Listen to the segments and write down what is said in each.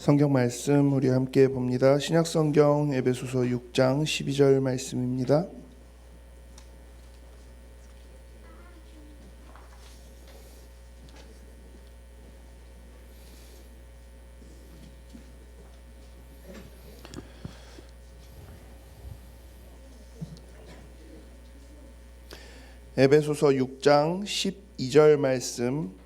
성경 말씀 우리 함께 봅니다. 신약성경 에베소서 6장 12절 말씀입니다. 에베소서 6장 12절 말씀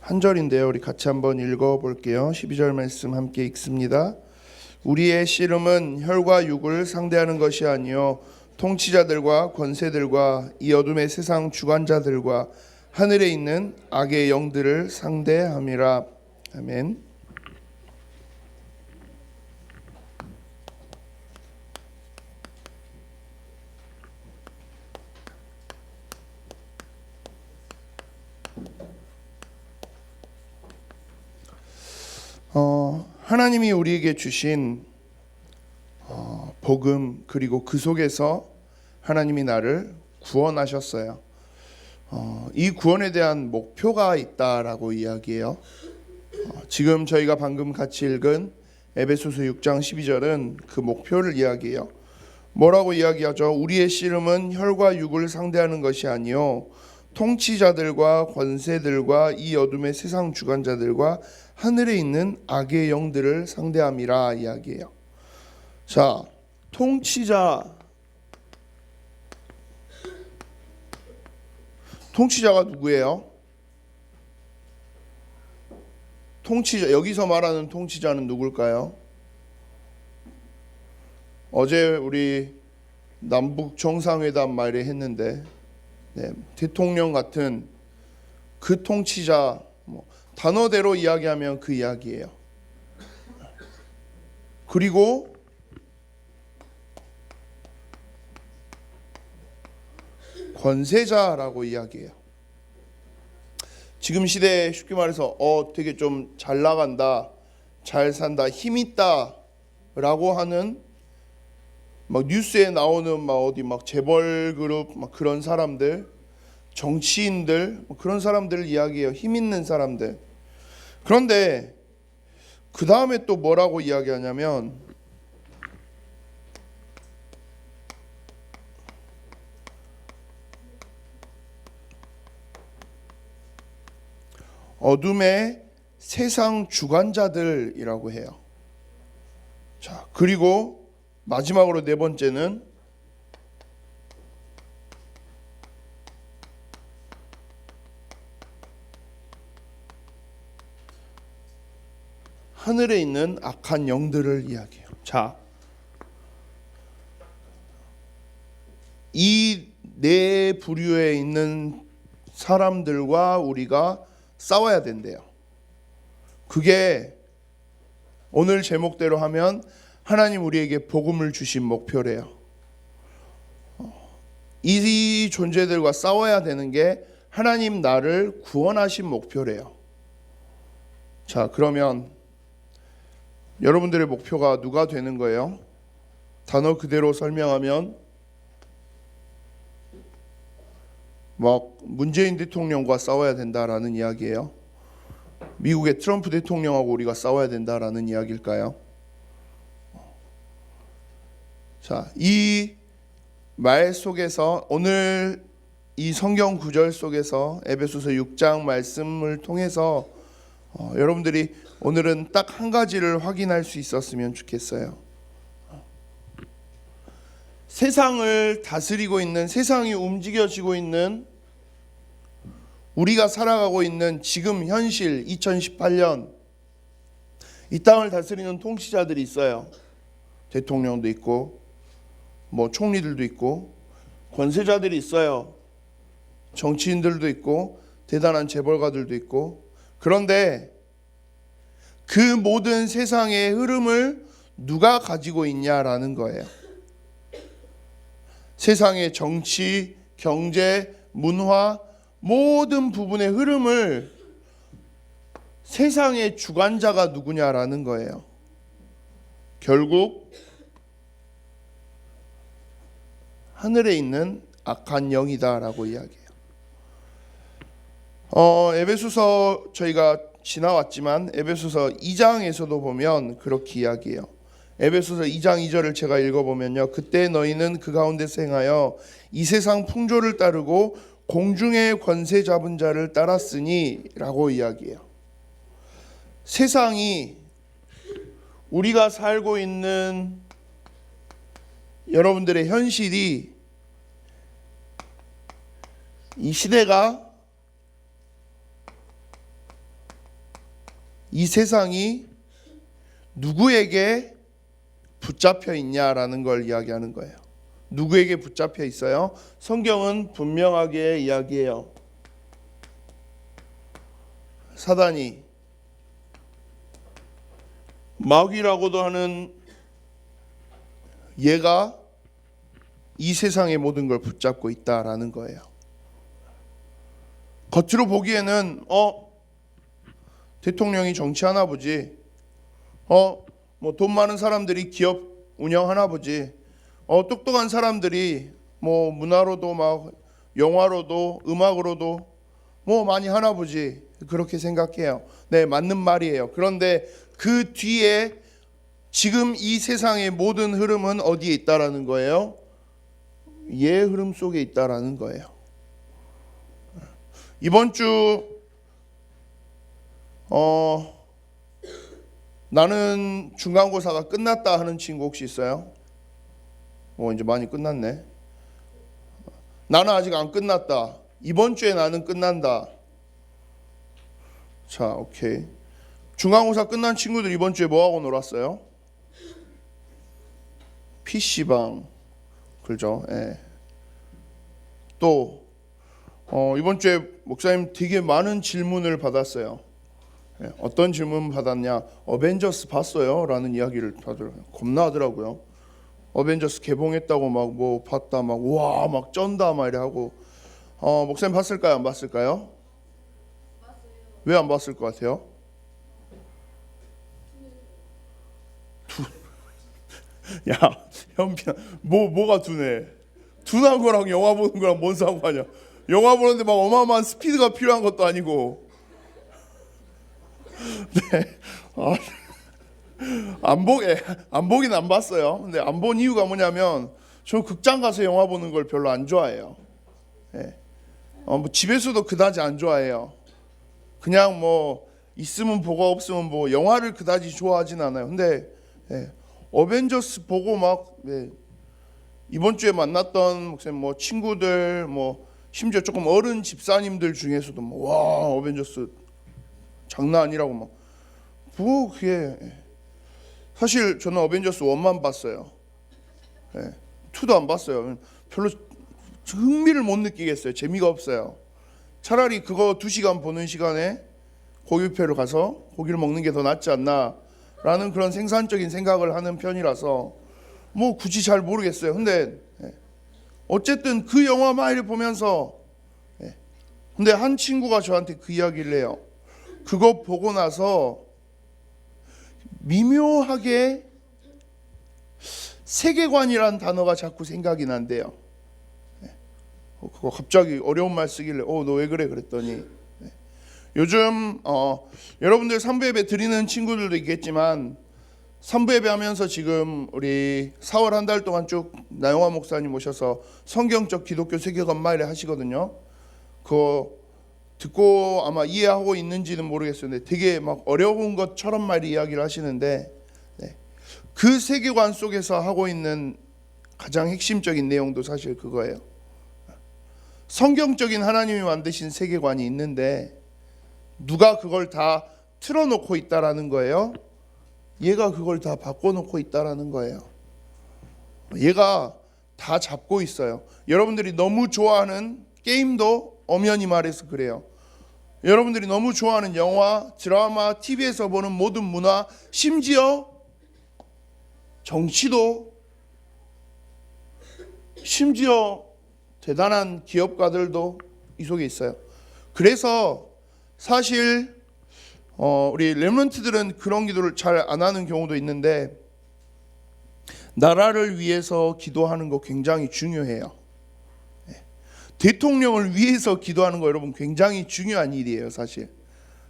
한 절인데요. 우리 같이 한번 읽어볼게요. 12절 말씀 함께 읽습니다. 우리의 씨름은 혈과 육을 상대하는 것이 아니요 통치자들과 권세들과 이 어둠의 세상 주관자들과 하늘에 있는 악의 영들을 상대함이라. 아멘. 하나님이 우리에게 주신 복음, 그리고 그 속에서 하나님이 나를 구원하셨어요. 이 구원에 대한 목표가 있다라고 이야기해요. 지금 저희가 방금 같이 읽은 에베소서 6장 12절은 그 목표를 이야기해요. 뭐라고 이야기하죠? 우리의 씨름은 혈과 육을 상대하는 것이 아니요 통치자들과 권세들과 이 어둠의 세상 주관자들과 하늘에 있는 악의 영들을 상대함이라 이야기해요. 자, 통치자가 누구예요? 여기서 말하는 통치자는 누굴까요? 어제 우리 남북 정상회담 말에 했는데 대통령 같은 그 통치자, 단어대로 이야기하면 그 이야기예요. 그리고 권세자라고 이야기해요. 지금 시대에 쉽게 말해서 되게 좀 잘 나간다, 잘 산다, 힘 있다 라고 하는 막 뉴스에 나오는 어디 재벌 그룹 그런 사람들, 정치인들 그런 사람들을 이야기해요. 힘 있는 사람들. 그런데 그 다음에 또 뭐라고 이야기하냐면 어둠의 세상 주관자들이라고 해요. 자, 그리고 마지막으로 네 번째는 하늘에 있는 악한 영들을 이야기해요. 자, 이 네 부류에 있는 사람들과 우리가 싸워야 된대요. 그게 오늘 제목대로 하면 하나님 우리에게 복음을 주신 목표래요. 이 존재들과 싸워야 되는 게 하나님 나를 구원하신 목표래요. 자, 그러면 여러분들의 목표가 누가 되는 거예요? 단어 그대로 설명하면 문재인 대통령과 싸워야 된다라는 이야기예요. 미국의 트럼프 대통령하고 우리가 싸워야 된다라는 이야기일까요? 자, 이 말 속에서 오늘 이 성경 구절 속에서 에베소서 6장 말씀을 통해서 여러분들이 오늘은 딱 한 가지를 확인할 수 있었으면 좋겠어요. 세상을 다스리고 있는, 세상이 움직여지고 있는, 우리가 살아가고 있는 지금 현실 2018년 이 땅을 다스리는 통치자들이 있어요. 대통령도 있고 총리들도 있고 권세자들이 있어요. 정치인들도 있고 대단한 재벌가들도 있고. 그런데 그 모든 세상의 흐름을 누가 가지고 있냐라는 거예요. 세상의 정치, 경제, 문화 모든 부분의 흐름을 세상의 주관자가 누구냐라는 거예요. 결국 하늘에 있는 악한 영이다라고 이야기해요. 에베소서 저희가 지나왔지만 에베소서 2장에서도 보면 그렇게 이야기해요. 에베소서 2장 2절을 제가 읽어보면요, 그때 너희는 그 가운데서 행하여 이 세상 풍조를 따르고 공중의 권세 잡은 자를 따랐으니 라고 이야기해요. 세상이, 우리가 살고 있는 여러분들의 현실이, 이 시대가, 이 세상이 누구에게 붙잡혀 있냐라는 걸 이야기하는 거예요. 누구에게 붙잡혀 있어요? 성경은 분명하게 이야기해요. 사단이, 마귀라고도 하는 얘가 이 세상의 모든 걸 붙잡고 있다라는 거예요. 겉으로 보기에는 대통령이 정치하나 보지, 뭐 돈 많은 사람들이 기업 운영하나 보지, 똑똑한 사람들이 뭐 문화로도 막 영화로도 음악으로도 뭐 많이 하나 보지, 그렇게 생각해요. 네, 맞는 말이에요. 그런데 그 뒤에 지금 이 세상의 모든 흐름은 어디에 있다라는 거예요? 얘 흐름 속에 있다라는 거예요. 이번 주 나는 중간고사가 끝났다 하는 친구 혹시 있어요? 이제 많이 끝났네. 나는 아직 안 끝났다. 이번 주에 나는 끝난다. 자, 오케이. 중간고사 끝난 친구들 이번 주에 뭐 하고 놀았어요? PC방. 그죠? 예. 또 이번 주에 목사님 되게 많은 질문을 받았어요. 예. 어떤 질문 받았냐? 어벤져스 봤어요? 라는 이야기를 다들 겁나 하더라고요. 어벤져스 개봉했다고 막 뭐 봤다, 막 와 막 쩐다 막 이래 하고. 목사님 봤을까요? 안 봤을까요? 왜 안 봤을 것 같아요? 야, 현빈아, 뭐가 둔해? 둔한 거랑 영화 보는 거랑 뭔 상관이야? 영화 보는데 막 어마어마한 스피드가 필요한 것도 아니고. 네, 안 보긴 안 봤어요. 근데 안 본 이유가 뭐냐면, 저 극장 가서 영화 보는 걸 별로 안 좋아해요. 네. 뭐 집에서도 그다지 안 좋아해요. 그냥 뭐 있으면 보고 없으면 보고, 영화를 그다지 좋아하진 않아요. 근데 어벤져스 보고 막 이번 주에 만났던 목사님 뭐 친구들, 뭐 심지어 조금 어른 집사님들 중에서도 뭐 와 어벤져스 장난 아니라고 막 뭐 그게, 사실 저는 어벤져스 1만 봤어요. 2도 안 봤어요. 별로 흥미를 못 느끼겠어요. 재미가 없어요. 차라리 그거 2시간 보는 시간에 고기 뷔페로 가서 고기를 먹는 게 더 낫지 않나 라는 그런 생산적인 생각을 하는 편이라서 뭐 굳이 잘 모르겠어요. 근데 어쨌든 그 영화만을 보면서, 근데 한 친구가 저한테 그 이야기를 해요. 그거 보고 나서 미묘하게 세계관이란 단어가 자꾸 생각이 난대요. 그거 갑자기 어려운 말 쓰길래 너 왜 그래 그랬더니, 요즘 여러분들 삼부 예배 드리는 친구들도 있겠지만, 삼부 예배 하면서 지금 우리 4월 한 달 동안 쭉 나영화 목사님 모셔서 성경적 기독교 세계관 말을 하시거든요. 그거 듣고 아마 이해하고 있는지는 모르겠어요. 근데 되게 막 어려운 것처럼 말이 이야기를 하시는데, 그 세계관 속에서 하고 있는 가장 핵심적인 내용도 사실 그거예요. 성경적인 하나님이 만드신 세계관이 있는데 누가 그걸 다 틀어놓고 있다라는 거예요. 얘가 그걸 다 바꿔놓고 있다라는 거예요. 얘가 다 잡고 있어요. 여러분들이 너무 좋아하는 게임도 엄연히 말해서 그래요. 여러분들이 너무 좋아하는 영화, 드라마, TV에서 보는 모든 문화, 심지어 정치도, 심지어 대단한 기업가들도 이 속에 있어요. 그래서 사실 우리 렘넌트들은 그런 기도를 잘 안 하는 경우도 있는데, 나라를 위해서 기도하는 거 굉장히 중요해요. 대통령을 위해서 기도하는 거 여러분 굉장히 중요한 일이에요, 사실.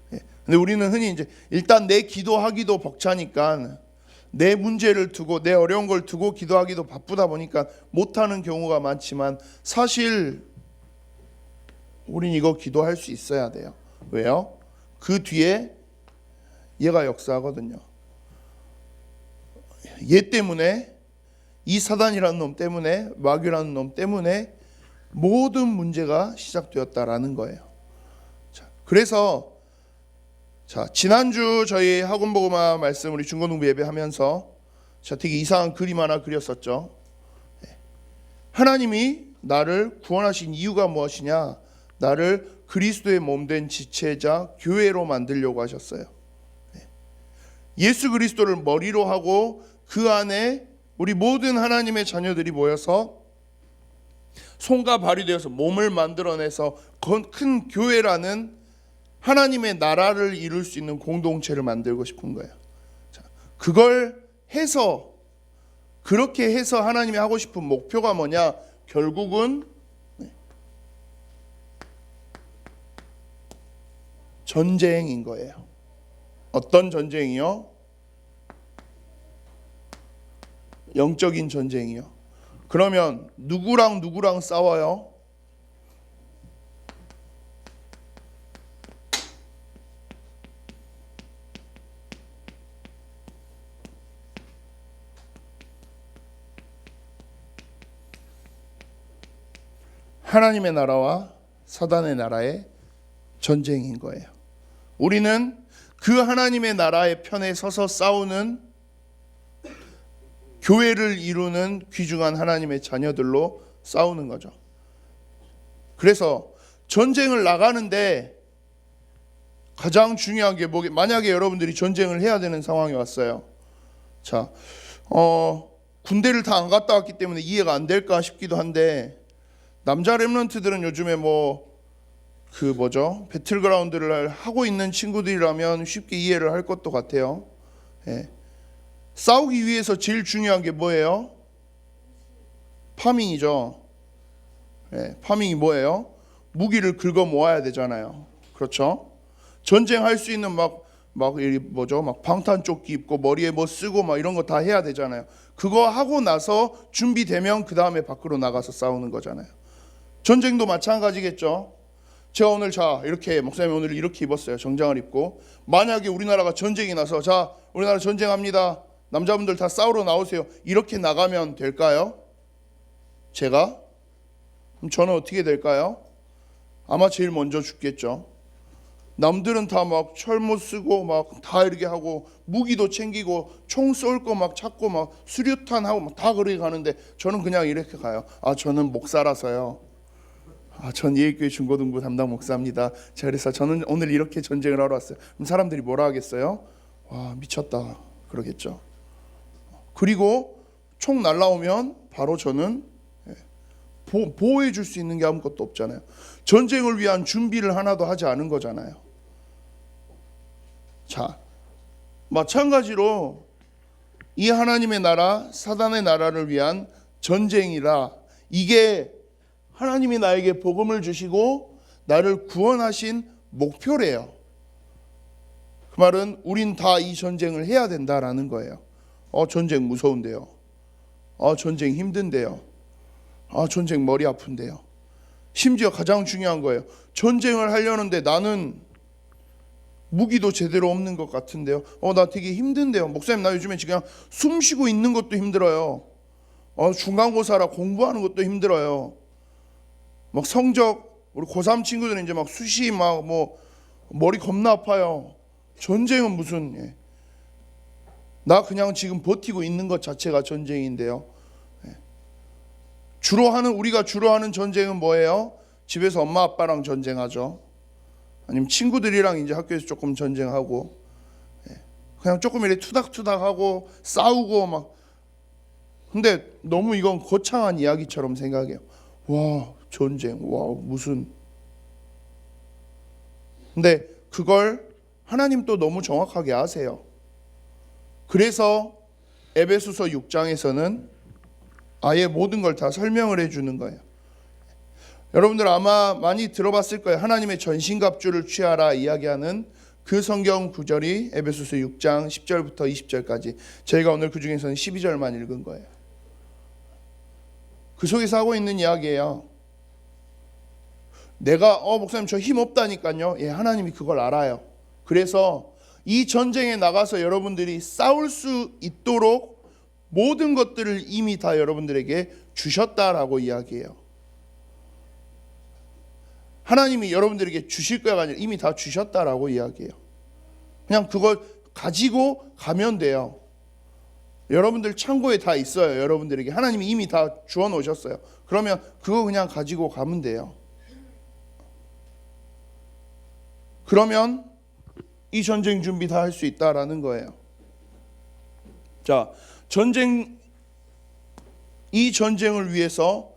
근데 우리는 흔히 이제 일단 내 기도하기도 벅차니까 내 문제를 두고 내 어려운 걸 두고 기도하기도 바쁘다 보니까 못하는 경우가 많지만 사실 우린 이거 기도할 수 있어야 돼요. 왜요? 그 뒤에 얘가 역사하거든요. 얘 때문에, 이 사단이라는 놈 때문에, 마귀라는 놈 때문에 모든 문제가 시작되었다라는 거예요. 자, 그래서 지난주 저희 학원복음화 말씀 우리 중고등부 예배하면서 되게 이상한 그림 하나 그렸었죠. 하나님이 나를 구원하신 이유가 무엇이냐? 나를 그리스도의 몸된 지체자 교회로 만들려고 하셨어요. 예수 그리스도를 머리로 하고 그 안에 우리 모든 하나님의 자녀들이 모여서 손과 발이 되어서 몸을 만들어내서 큰 교회라는 하나님의 나라를 이룰 수 있는 공동체를 만들고 싶은 거예요. 그걸 해서, 그렇게 해서 하나님이 하고 싶은 목표가 뭐냐? 결국은 전쟁인 거예요. 어떤 전쟁이요? 영적인 전쟁이요. 그러면 누구랑 싸워요? 하나님의 나라와 사단의 나라의 전쟁인 거예요. 우리는 그 하나님의 나라의 편에 서서 싸우는 교회를 이루는 귀중한 하나님의 자녀들로 싸우는 거죠. 그래서 전쟁을 나가는데 가장 중요한 게 만약에 여러분들이 전쟁을 해야 되는 상황이 왔어요. 군대를 다 안 갔다 왔기 때문에 이해가 안 될까 싶기도 한데, 남자 렘넌트들은 요즘에 배틀그라운드를 하고 있는 친구들이라면 쉽게 이해를 할 것도 같아요. 싸우기 위해서 제일 중요한 게 뭐예요? 파밍이죠. 파밍이 뭐예요? 무기를 긁어 모아야 되잖아요. 그렇죠? 전쟁할 수 있는 막 방탄조끼 입고 머리에 뭐 쓰고 막 이런 거 다 해야 되잖아요. 그거 하고 나서 준비되면 그 다음에 밖으로 나가서 싸우는 거잖아요. 전쟁도 마찬가지겠죠. 제가 오늘 이렇게 목사님 오늘 이렇게 입었어요. 정장을 입고. 만약에 우리나라가 전쟁이 나서 우리나라 전쟁합니다. 남자분들 다 싸우러 나오세요. 이렇게 나가면 될까요? 제가? 그럼 저는 어떻게 될까요? 아마 제일 먼저 죽겠죠. 남들은 다 막 철모 쓰고 막 다 이렇게 하고 무기도 챙기고 총 쏠 거 막 찾고 막 수류탄 하고 막 다 그렇게 가는데 저는 그냥 이렇게 가요. 저는 목사라서요. 전 예익교회 중고등부 담당 목사입니다. 그래서 저는 오늘 이렇게 전쟁을 하러 왔어요. 그럼 사람들이 뭐라 하겠어요? 와, 미쳤다 그러겠죠. 그리고 총 날라오면 바로 저는 보호해 줄 수 있는 게 아무것도 없잖아요. 전쟁을 위한 준비를 하나도 하지 않은 거잖아요. 마찬가지로 이 하나님의 나라, 사단의 나라를 위한 전쟁이라, 이게 하나님이 나에게 복음을 주시고 나를 구원하신 목표래요. 그 말은 우린 다 이 전쟁을 해야 된다라는 거예요. 전쟁 무서운데요. 전쟁 힘든데요. 전쟁 머리 아픈데요. 심지어 가장 중요한 거예요. 전쟁을 하려는데 나는 무기도 제대로 없는 것 같은데요. 나 되게 힘든데요. 목사님, 나 요즘에 지금 숨 쉬고 있는 것도 힘들어요. 중간고사라 공부하는 것도 힘들어요. 막 성적, 우리 고3 친구들은 이제 막 수시 머리 겁나 아파요. 전쟁은 무슨, 나 그냥 지금 버티고 있는 것 자체가 전쟁인데요. 우리가 주로 하는 전쟁은 뭐예요? 집에서 엄마 아빠랑 전쟁하죠. 아니면 친구들이랑 이제 학교에서 조금 전쟁하고, 그냥 조금 이렇게 투닥투닥하고 싸우고 막. 근데 너무 이건 거창한 이야기처럼 생각해요. 와, 전쟁, 와, 무슨. 근데 그걸 하나님 또 너무 정확하게 아세요. 그래서 에베소서 6장에서는 아예 모든 걸 다 설명을 해주는 거예요. 여러분들 아마 많이 들어봤을 거예요. 하나님의 전신갑주를 취하라 이야기하는 그 성경 구절이 에베소서 6장 10절부터 20절까지. 저희가 오늘 그 중에서는 12절만 읽은 거예요. 그 속에서 하고 있는 이야기예요. 내가 목사님 저 힘 없다니까요. 예, 하나님이 그걸 알아요. 그래서 이 전쟁에 나가서 여러분들이 싸울 수 있도록 모든 것들을 이미 다 여러분들에게 주셨다라고 이야기해요. 하나님이 여러분들에게 주실 거가 아니라 이미 다 주셨다라고 이야기해요. 그냥 그걸 가지고 가면 돼요. 여러분들 창고에 다 있어요. 여러분들에게 하나님이 이미 다 주어 놓으셨어요. 그러면 그거 그냥 가지고 가면 돼요. 그러면 이 전쟁 준비 다 할 수 있다라는 거예요. 자, 이 전쟁을 위해서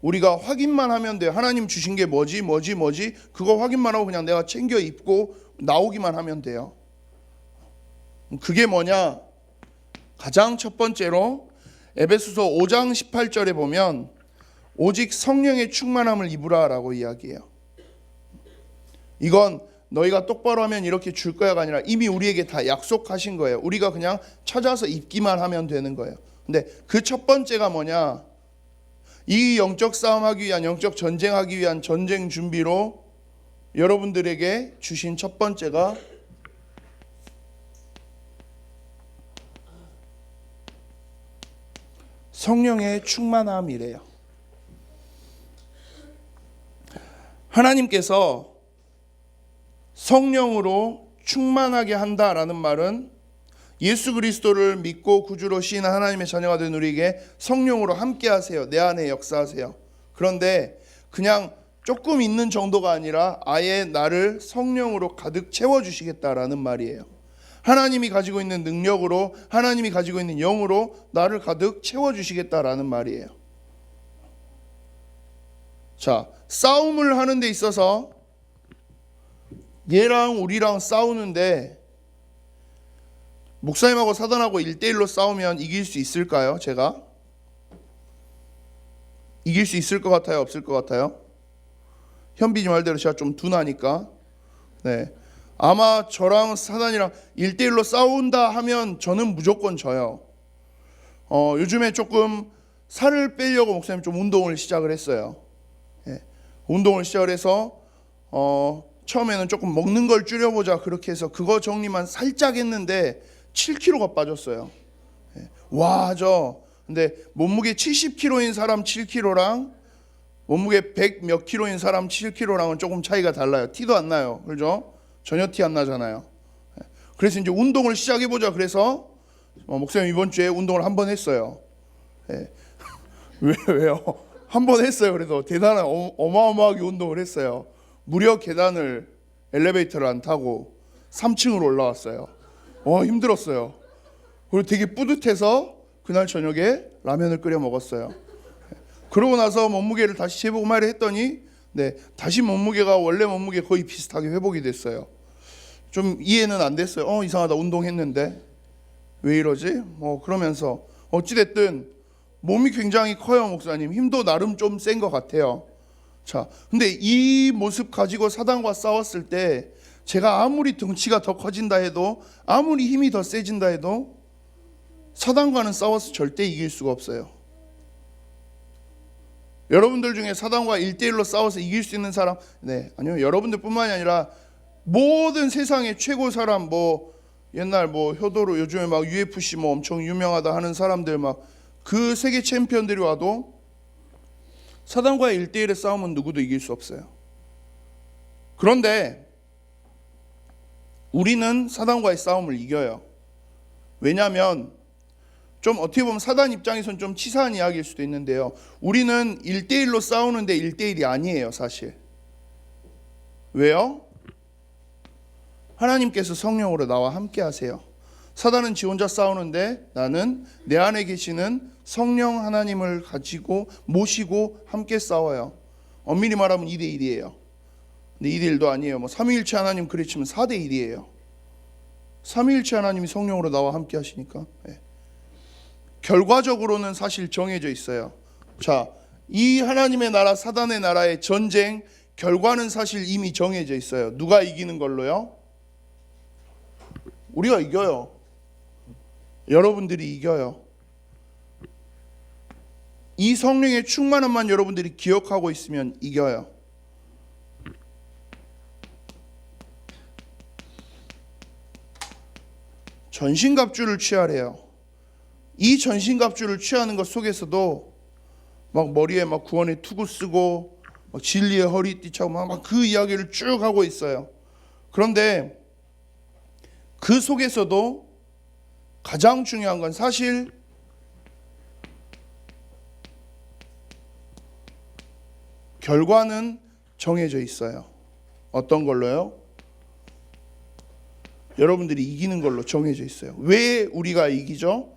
우리가 확인만 하면 돼요. 하나님 주신 게 뭐지? 그거 확인만 하고 그냥 내가 챙겨 입고 나오기만 하면 돼요. 그게 뭐냐? 가장 첫 번째로 에베소서 5장 18절에 보면 오직 성령의 충만함을 입으라라고 이야기해요. 이건 너희가 똑바로 하면 이렇게 줄 거야가 아니라 이미 우리에게 다 약속하신 거예요. 우리가 그냥 찾아서 입기만 하면 되는 거예요. 근데 그 첫 번째가 뭐냐? 이 영적 싸움하기 위한, 영적 전쟁하기 위한 전쟁 준비로 여러분들에게 주신 첫 번째가 성령의 충만함이래요. 하나님께서 성령으로 충만하게 한다라는 말은 예수 그리스도를 믿고 구주로 시인한 하나님의 자녀가 된 우리에게 성령으로 함께 하세요. 내 안에 역사하세요. 그런데 그냥 조금 있는 정도가 아니라 아예 나를 성령으로 가득 채워주시겠다라는 말이에요. 하나님이 가지고 있는 능력으로, 하나님이 가지고 있는 영으로 나를 가득 채워주시겠다라는 말이에요. 자, 싸움을 하는 데 있어서 얘랑 우리랑 싸우는데 목사님하고 사단하고 1대1로 싸우면 이길 수 있을까요? 제가? 이길 수 있을 것 같아요? 없을 것 같아요? 현빈이 말대로 제가 좀 둔하니까. 네. 아마 저랑 사단이랑 1대1로 싸운다 하면 저는 무조건 져요. 요즘에 조금 살을 빼려고 목사님 좀 운동을 시작을 했어요. 네. 운동을 시작을 해서 처음에는 조금 먹는 걸 줄여보자 그렇게 해서 그거 정리만 살짝 했는데 7kg가 빠졌어요. 와, 근데 몸무게 70kg인 사람 7kg랑 몸무게 100 몇 킬로인 사람 7kg랑은 조금 차이가 달라요. 티도 안 나요. 그죠? 전혀 티 안 나잖아요. 그래서 이제 운동을 시작해보자 그래서 목사님 이번 주에 운동을 한 번 했어요. 왜요? 한 번 했어요. 그래서 대단한 어마어마하게 운동을 했어요. 무려 계단을 엘리베이터를 안 타고 3층으로 올라왔어요. 힘들었어요. 그리고 되게 뿌듯해서 그날 저녁에 라면을 끓여 먹었어요. 그러고 나서 몸무게를 다시 재보고 말을 했더니 다시 몸무게가 원래 몸무게 거의 비슷하게 회복이 됐어요. 좀 이해는 안 됐어요. 이상하다. 운동했는데 왜 이러지? 그러면서 어찌됐든 몸이 굉장히 커요. 목사님 힘도 나름 좀 센 것 같아요. 자, 근데 이 모습 가지고 사단과 싸웠을 때 제가 아무리 덩치가 더 커진다 해도 아무리 힘이 더 세진다 해도 사단과는 싸워서 절대 이길 수가 없어요. 여러분들 중에 사단과 1대1로 싸워서 이길 수 있는 사람, 아니요, 여러분들 뿐만이 아니라 모든 세상의 최고 사람, 옛날 효도로 요즘에 막 UFC 엄청 유명하다 하는 사람들 그 세계 챔피언들이 와도 사단과의 1대1의 싸움은 누구도 이길 수 없어요. 그런데 우리는 사단과의 싸움을 이겨요. 왜냐하면 좀 어떻게 보면 사단 입장에서는 좀 치사한 이야기일 수도 있는데요. 우리는 1대1로 싸우는데 1대1이 아니에요, 사실. 왜요? 하나님께서 성령으로 나와 함께 하세요. 사단은 지 혼자 싸우는데 나는 내 안에 계시는 성령 하나님을 가지고 모시고 함께 싸워요. 엄밀히 말하면 2대1이에요. 근데 2대1도 아니에요. 삼위일체 하나님 그리치면 4대1이에요. 삼위일체 하나님이 성령으로 나와 함께 하시니까. 결과적으로는 사실 정해져 있어요. 자, 이 하나님의 나라 사단의 나라의 전쟁 결과는 사실 이미 정해져 있어요. 누가 이기는 걸로요? 우리가 이겨요. 여러분들이 이겨요. 이 성령의 충만함만 여러분들이 기억하고 있으면 이겨요. 전신갑주를 취하래요. 이 전신갑주를 취하는 것 속에서도 막 머리에 막 구원의 투구 쓰고 막 진리의 허리띠 차고 막 그 이야기를 쭉 하고 있어요. 그런데 그 속에서도 가장 중요한 건 사실 결과는 정해져 있어요. 어떤 걸로요? 여러분들이 이기는 걸로 정해져 있어요. 왜 우리가 이기죠?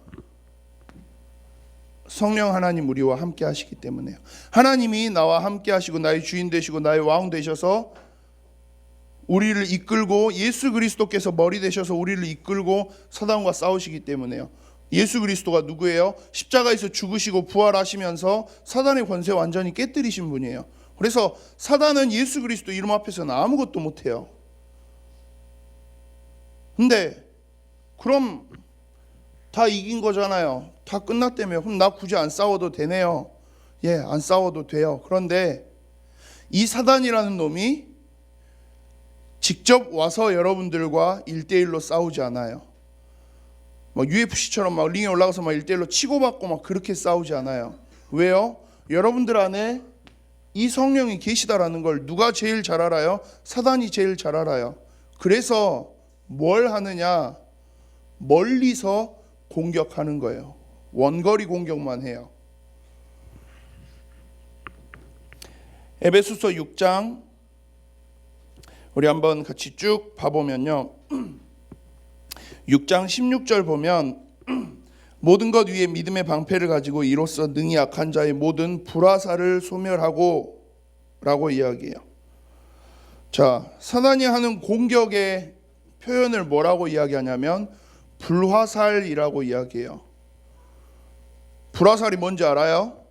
성령 하나님 우리와 함께 하시기 때문에요. 하나님이 나와 함께 하시고 나의 주인 되시고 나의 왕 되셔서 우리를 이끌고 예수 그리스도께서 머리 되셔서 우리를 이끌고 사단과 싸우시기 때문에요. 예수 그리스도가 누구예요? 십자가에서 죽으시고 부활하시면서 사단의 권세 완전히 깨뜨리신 분이에요. 그래서 사단은 예수 그리스도 이름 앞에서는 아무것도 못해요. 근데 그럼 다 이긴 거잖아요. 다 끝났다며. 그럼 나 굳이 안 싸워도 되네요. 예, 안 싸워도 돼요. 그런데 이 사단이라는 놈이 직접 와서 여러분들과 1대1로 싸우지 않아요. 막 UFC처럼 막 링에 올라가서 막 1대1로 치고받고 막 그렇게 싸우지 않아요. 왜요? 여러분들 안에 이 성령이 계시다라는 걸 누가 제일 잘 알아요? 사단이 제일 잘 알아요. 그래서 뭘 하느냐? 멀리서 공격하는 거예요. 원거리 공격만 해요. 에베소서 6장 우리 한번 같이 쭉 봐보면요. 6장 16절 보면 모든 것 위에 믿음의 방패를 가지고 이로써 능히 약한 자의 모든 불화살을 소멸하고 라고 이야기해요. 자, 사단이 하는 공격의 표현을 뭐라고 이야기하냐면 불화살이라고 이야기해요. 불화살이 뭔지 알아요?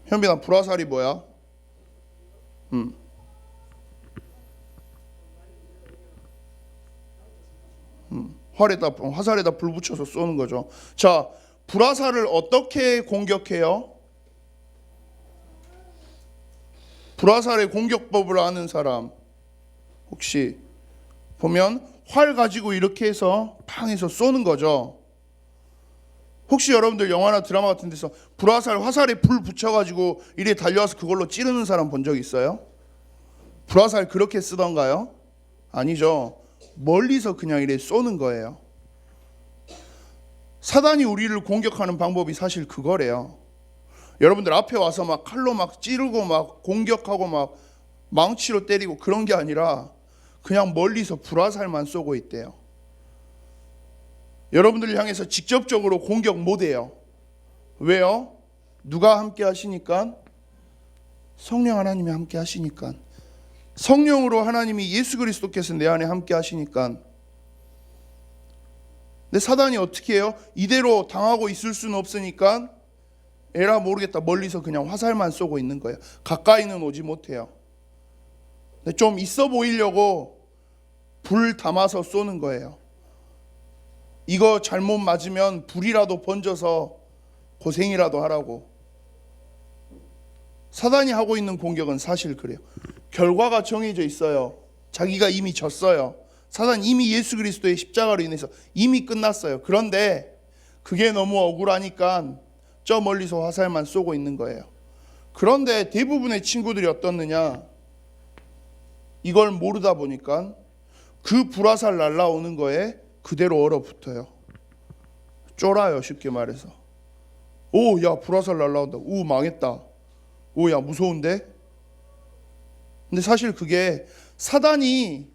현빈아, 불화살이 뭐야? 화살에다 불 붙여서 쏘는 거죠. 자, 불화살을 어떻게 공격해요? 불화살의 공격법을 아는 사람 혹시 보면 활 가지고 이렇게 해서 팡 해서 쏘는 거죠. 혹시 여러분들 영화나 드라마 같은 데서 불화살 화살에 불 붙여가지고 이래 달려와서 그걸로 찌르는 사람 본 적 있어요? 불화살 그렇게 쓰던가요? 아니죠. 멀리서 그냥 이래 쏘는 거예요. 사단이 우리를 공격하는 방법이 사실 그거래요. 여러분들 앞에 와서 막 칼로 막 찌르고 막 공격하고 막 망치로 때리고 그런 게 아니라 그냥 멀리서 불화살만 쏘고 있대요. 여러분들을 향해서 직접적으로 공격 못 해요. 왜요? 누가 함께 하시니까? 성령 하나님이 함께 하시니까. 성령으로 하나님이 예수 그리스도께서 내 안에 함께 하시니까. 근데 사단이 어떻게 해요? 이대로 당하고 있을 수는 없으니까 에라 모르겠다 멀리서 그냥 화살만 쏘고 있는 거예요. 가까이는 오지 못해요. 근데 좀 있어 보이려고 불 담아서 쏘는 거예요. 이거 잘못 맞으면 불이라도 번져서 고생이라도 하라고. 사단이 하고 있는 공격은 사실 그래요. 결과가 정해져 있어요. 자기가 이미 졌어요. 사단 이미 예수 그리스도의 십자가로 인해서 이미 끝났어요. 그런데 그게 너무 억울하니까 저 멀리서 화살만 쏘고 있는 거예요. 그런데 대부분의 친구들이 어떻느냐? 이걸 모르다 보니까 그 불화살 날라오는 거에 그대로 얼어붙어요. 쫄아요, 쉽게 말해서. 오, 야, 불화살 날라온다. 오, 망했다. 오, 야, 무서운데? 근데 사실 그게 사단이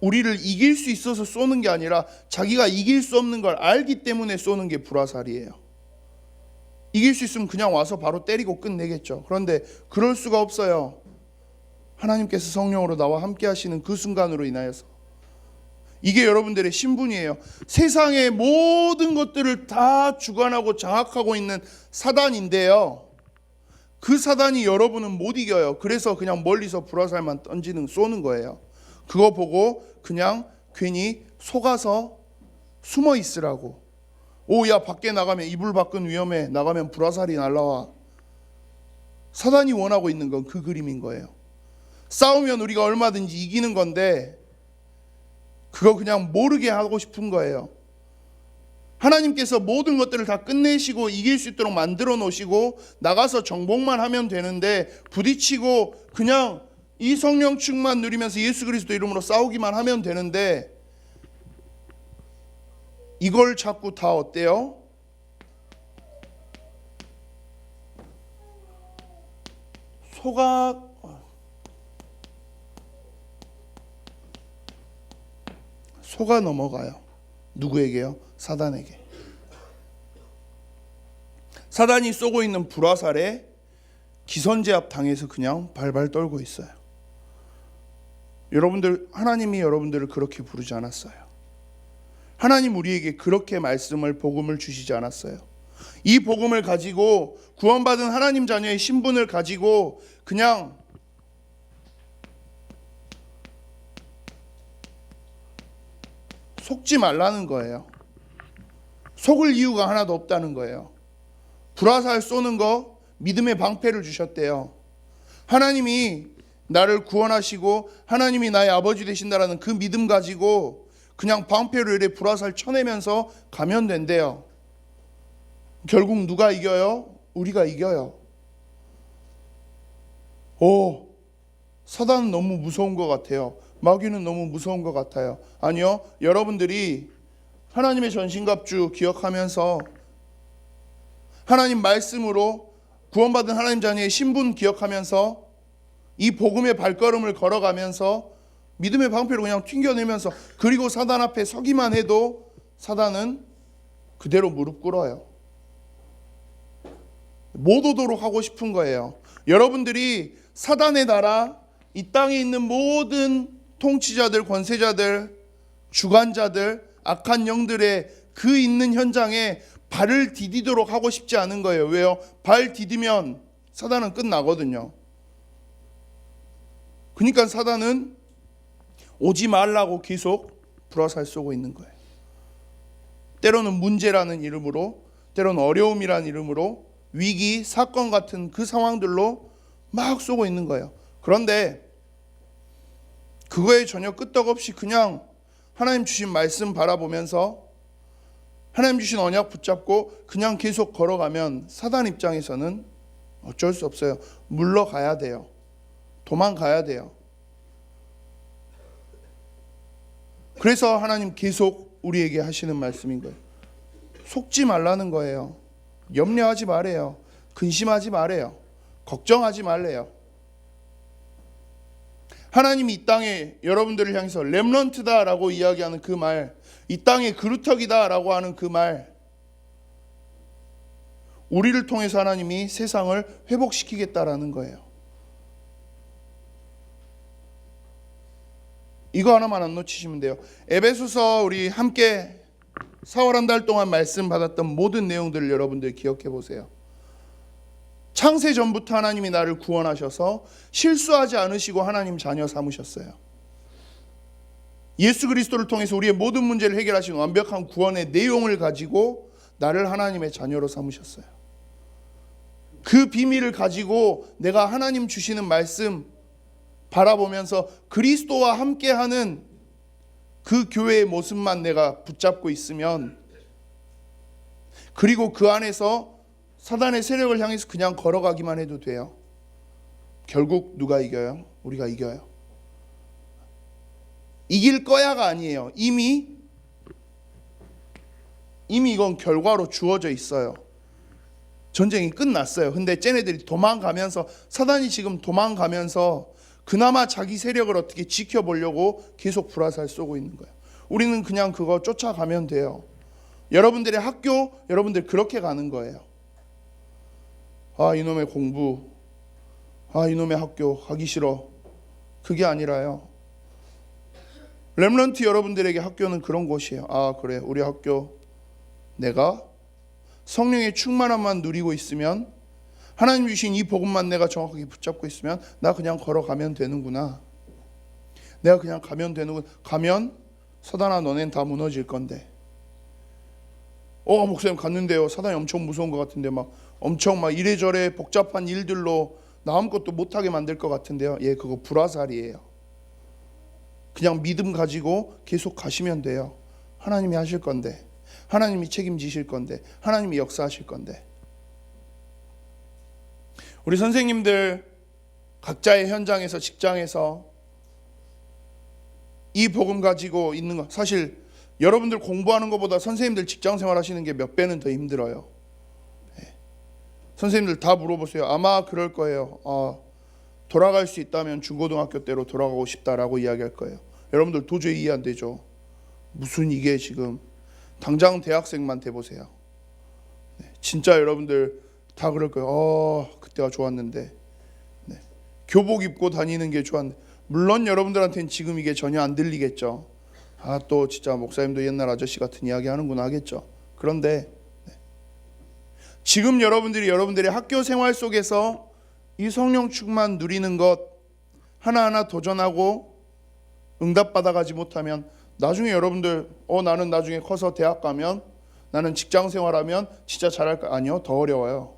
우리를 이길 수 있어서 쏘는 게 아니라 자기가 이길 수 없는 걸 알기 때문에 쏘는 게 불화살이에요. 이길 수 있으면 그냥 와서 바로 때리고 끝내겠죠. 그런데 그럴 수가 없어요. 하나님께서 성령으로 나와 함께 하시는 그 순간으로 인하여서. 이게 여러분들의 신분이에요. 세상의 모든 것들을 다 주관하고 장악하고 있는 사단인데요. 그 사단이 여러분은 못 이겨요. 그래서 그냥 멀리서 불화살만 쏘는 거예요. 그거 보고 그냥 괜히 속아서 숨어 있으라고. 야, 밖에 나가면 이불 밖은 위험해. 나가면 불화살이 날라와. 사단이 원하고 있는 건 그 그림인 거예요. 싸우면 우리가 얼마든지 이기는 건데 그거 그냥 모르게 하고 싶은 거예요. 하나님께서 모든 것들을 다 끝내시고 이길 수 있도록 만들어 놓으시고 나가서 정복만 하면 되는데 부딪히고 그냥 이 성령 충만 누리면서 예수 그리스도 이름으로 싸우기만 하면 되는데 이걸 자꾸 다 어때요? 속아 넘어가요. 누구에게요? 사단에게. 사단이 쏘고 있는 불화살에 기선제압 당해서 그냥 발발 떨고 있어요. 여러분들, 하나님이 여러분들을 그렇게 부르지 않았어요. 하나님 우리에게 그렇게 말씀을, 복음을 주시지 않았어요. 이 복음을 가지고 구원받은 하나님 자녀의 신분을 가지고 그냥 속지 말라는 거예요. 속을 이유가 하나도 없다는 거예요. 불화살 쏘는 거 믿음의 방패를 주셨대요. 하나님이 나를 구원하시고 하나님이 나의 아버지 되신다라는 그 믿음 가지고 그냥 방패로 이렇게 불화살 쳐내면서 가면 된대요. 결국 누가 이겨요? 우리가 이겨요. 사단은 너무 무서운 것 같아요. 마귀는 너무 무서운 것 같아요. 아니요, 여러분들이 하나님의 전신갑주 기억하면서 하나님 말씀으로 구원받은 하나님 자녀의 신분 기억하면서 이 복음의 발걸음을 걸어가면서 믿음의 방패로 그냥 튕겨내면서 그리고 사단 앞에 서기만 해도 사단은 그대로 무릎 꿇어요. 못 오도록 하고 싶은 거예요. 여러분들이 사단의 나라, 이 땅에 있는 모든 통치자들, 권세자들, 주관자들, 악한 영들의 그 있는 현장에 발을 디디도록 하고 싶지 않은 거예요. 왜요? 발 디디면 사단은 끝나거든요. 그러니까 사단은 오지 말라고 계속 불화살 쏘고 있는 거예요. 때로는 문제라는 이름으로, 때로는 어려움이라는 이름으로, 위기, 사건 같은 그 상황들로 막 쏘고 있는 거예요. 그런데 그거에 전혀 끄떡없이 그냥 하나님 주신 말씀 바라보면서 하나님 주신 언약 붙잡고 그냥 계속 걸어가면 사단 입장에서는 어쩔 수 없어요. 물러가야 돼요. 도망가야 돼요. 그래서 하나님 계속 우리에게 하시는 말씀인 거예요. 속지 말라는 거예요. 염려하지 말아요. 근심하지 말아요. 걱정하지 말래요. 하나님이 이 땅에 여러분들을 향해서 렘넌트다라고 이야기하는 그 말, 이 땅의 그루터기다라고 하는 그 말, 우리를 통해서 하나님이 세상을 회복시키겠다라는 거예요. 이거 하나만 안 놓치시면 돼요. 에베소서 우리 함께 4월 한 달 동안 말씀 받았던 모든 내용들을 여러분들 기억해 보세요. 창세 전부터 하나님이 나를 구원하셔서 실수하지 않으시고 하나님 자녀 삼으셨어요. 예수 그리스도를 통해서 우리의 모든 문제를 해결하신 완벽한 구원의 내용을 가지고 나를 하나님의 자녀로 삼으셨어요. 그 비밀을 가지고 내가 하나님 주시는 말씀 바라보면서 그리스도와 함께하는 그 교회의 모습만 내가 붙잡고 있으면, 그리고 그 안에서 사단의 세력을 향해서 그냥 걸어가기만 해도 돼요. 결국 누가 이겨요? 우리가 이겨요. 이길 거야가 아니에요. 이미 이건 결과로 주어져 있어요. 전쟁이 끝났어요. 근데 쟤네들이 도망가면서, 사단이 지금 도망가면서 그나마 자기 세력을 어떻게 지켜보려고 계속 불화살 쏘고 있는 거예요. 우리는 그냥 그거 쫓아가면 돼요. 여러분들의 학교, 여러분들 그렇게 가는 거예요. 이놈의 공부, 이놈의 학교 가기 싫어. 그게 아니라요. 렘넌트 여러분들에게 학교는 그런 곳이에요. 그래, 우리 학교 내가 성령의 충만함만 누리고 있으면, 하나님 주신 이 복음만 내가 정확하게 붙잡고 있으면 나 그냥 걸어가면 되는구나. 내가 그냥 가면 되는구나. 가면 사단아, 너넨 다 무너질 건데. 목사님 갔는데요, 사단이 엄청 무서운 것 같은데 엄청 이래저래 복잡한 일들로 나 아무것도 못하게 만들 것 같은데요. 예, 그거 불화살이에요. 그냥 믿음 가지고 계속 가시면 돼요. 하나님이 하실 건데, 하나님이 책임지실 건데, 하나님이 역사하실 건데. 우리 선생님들 각자의 현장에서, 직장에서 이 복음 가지고 있는 거, 사실 여러분들 공부하는 것보다 선생님들 직장 생활 하시는 게 몇 배는 더 힘들어요. 선생님들 다 물어보세요. 아마 그럴 거예요. 돌아갈 수 있다면 중고등학교 때로 돌아가고 싶다라고 이야기할 거예요. 여러분들 도저히 이해 안 되죠. 무슨 이게 지금 당장 대학생만 돼보세요. 진짜 여러분들 다 그럴 거예요. 그때가 좋았는데. 교복 입고 다니는 게 좋았는데. 물론 여러분들한테는 지금 이게 전혀 안 들리겠죠. 또 진짜 목사님도 옛날 아저씨 같은 이야기 하는구나 하겠죠. 그런데 지금 여러분들의 학교 생활 속에서 이 성령 충만 누리는 것 하나하나 도전하고 응답받아가지 못하면 나중에 여러분들 나는 나중에 커서 대학 가면, 나는 직장 생활하면 진짜 잘할까? 아니요, 더 어려워요.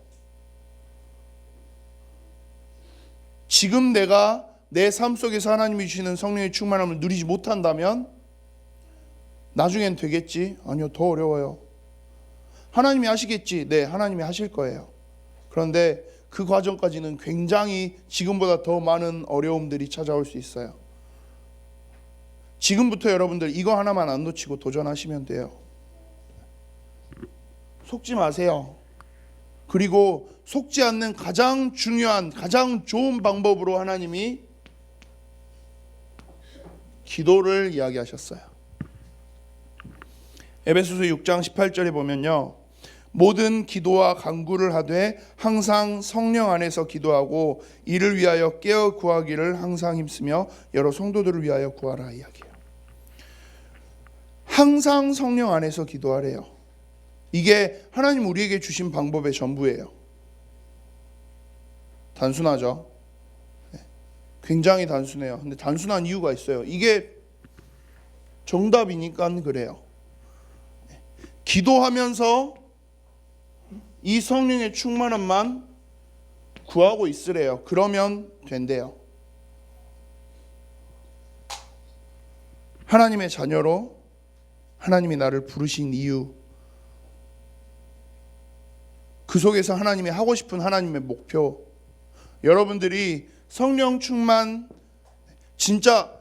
지금 내가 내 삶 속에서 하나님이 주시는 성령의 충만함을 누리지 못한다면 나중엔 되겠지? 아니요, 더 어려워요. 하나님이 하시겠지? 네, 하나님이 하실 거예요. 그런데 그 과정까지는 굉장히 지금보다 더 많은 어려움들이 찾아올 수 있어요. 지금부터 여러분들 이거 하나만 안 놓치고 도전하시면 돼요. 속지 마세요. 그리고 속지 않는 가장 중요한, 가장 좋은 방법으로 하나님이 기도를 이야기하셨어요. 에베소서 6장 18절에 보면요, 모든 기도와 간구를 하되 항상 성령 안에서 기도하고 이를 위하여 깨어 구하기를 항상 힘쓰며 여러 성도들을 위하여 구하라 이야기해요. 항상 성령 안에서 기도하래요. 이게 하나님 우리에게 주신 방법의 전부예요. 단순하죠? 굉장히 단순해요. 근데 단순한 이유가 있어요. 이게 정답이니까 그래요. 기도하면서 이 성령의 충만함만 구하고 있으래요. 그러면 된대요. 하나님의 자녀로 하나님이 나를 부르신 이유, 그 속에서 하나님이 하고 싶은 하나님의 목표, 여러분들이 성령 충만 진짜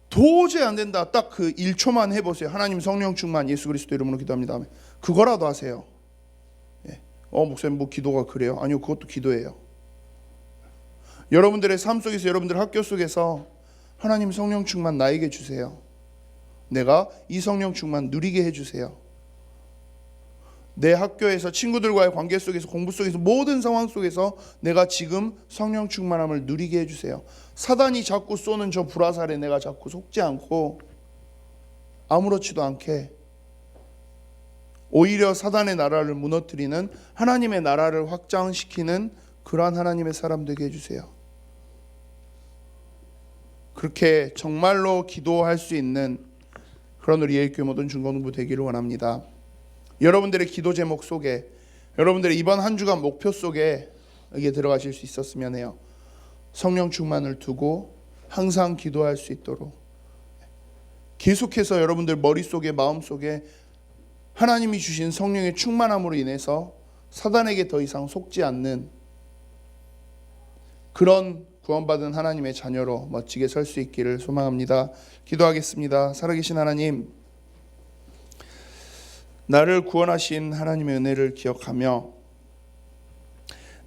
도저히 안 된다, 딱 그 1초만 해보세요. 하나님 성령 충만 예수 그리스도 이름으로 기도합니다. 그거라도 하세요. 목사님 뭐 기도가 그래요? 아니요, 그것도 기도예요. 여러분들의 삶 속에서, 여러분들 학교 속에서 하나님 성령 충만 나에게 주세요. 내가 이 성령 충만 누리게 해주세요. 내 학교에서 친구들과의 관계 속에서, 공부 속에서, 모든 상황 속에서 내가 지금 성령 충만함을 누리게 해주세요. 사단이 자꾸 쏘는 저 불화살에 내가 자꾸 속지 않고 아무렇지도 않게 오히려 사단의 나라를 무너뜨리는 하나님의 나라를 확장시키는 그러한 하나님의 사람 되게 해주세요. 그렇게 정말로 기도할 수 있는 그런 우리 예일교회 모든 중고등부 되기를 원합니다. 여러분들의 기도 제목 속에, 여러분들의 이번 한 주간 목표 속에 이게 들어가실 수 있었으면 해요. 성령 충만을 두고 항상 기도할 수 있도록 계속해서 여러분들 머릿속에, 마음속에 하나님이 주신 성령의 충만함으로 인해서 사단에게 더 이상 속지 않는 그런 구원받은 하나님의 자녀로 멋지게 설 수 있기를 소망합니다. 기도하겠습니다. 살아계신 하나님, 나를 구원하신 하나님의 은혜를 기억하며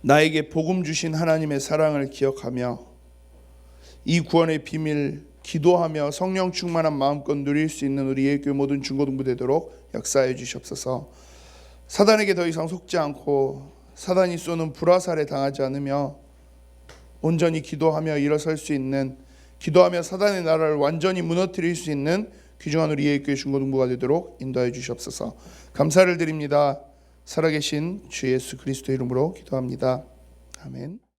나에게 복음 주신 하나님의 사랑을 기억하며 이 구원의 비밀 기도하며 성령 충만한 마음껏 누릴 수 있는 우리 예일교회 모든 중고등부 되도록 역사해 주시옵소서. 사단에게 더 이상 속지 않고 사단이 쏘는 불화살에 당하지 않으며 온전히 기도하며 일어설 수 있는, 기도하며 사단의 나라를 완전히 무너뜨릴 수 있는 귀중한 우리 예일교회 중고등부가 되도록 인도해 주시옵소서. 감사를 드립니다. 살아계신 주 예수 그리스도 이름으로 기도합니다. 아멘.